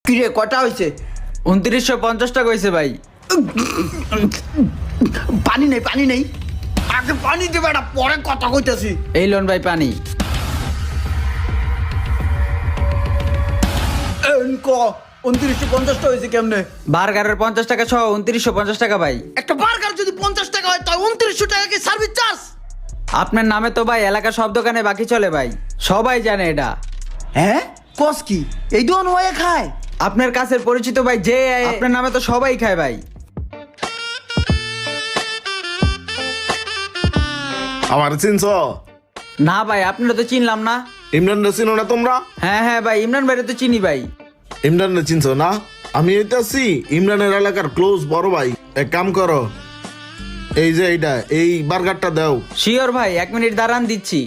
কিরে কটা হয়েছে? 2950 টাকা হয়েছে ভাই। পানি নেই পানি নেই, আগে পানি দেবে না, পরে কথা কইতাছি। এই লোন ভাই পানি। ক 2950 হয়েছে কেমনে? বার্গারের 50 টাকা সহ 2950 টাকা ভাই। একটা বার্গার যদি 50 টাকা হয় তাই 2900 টাকা কি সার্ভিস চার্জ? আপনার নামে তো ভাই এলাকার সব দোকানে বাকি চলে ভাই, সবাই জানে এটা। হ্যাঁ কস কি এই দোকান হয়ে খায়? আপনার কাছের পরিচিত ভাই যে আপনার নামে তো সবাই খায় ভাই। আমার চিনছ? না ভাই আপনারা তো চিনলাম না। ইমরান চিনো না তোমরা? হ্যাঁ হ্যাঁ ভাই, ইমরান ভাইরে তো চিনি ভাই। ইমরান চিনছ না? আমি এইটাছি ইমরানের এলাকার ক্লোজ বড় ভাই। এক কাম করো, এই যে এইটা এই বার্গারটা দাও। শিওর ভাই, 1 মিনিট দাঁড়ান দিচ্ছি।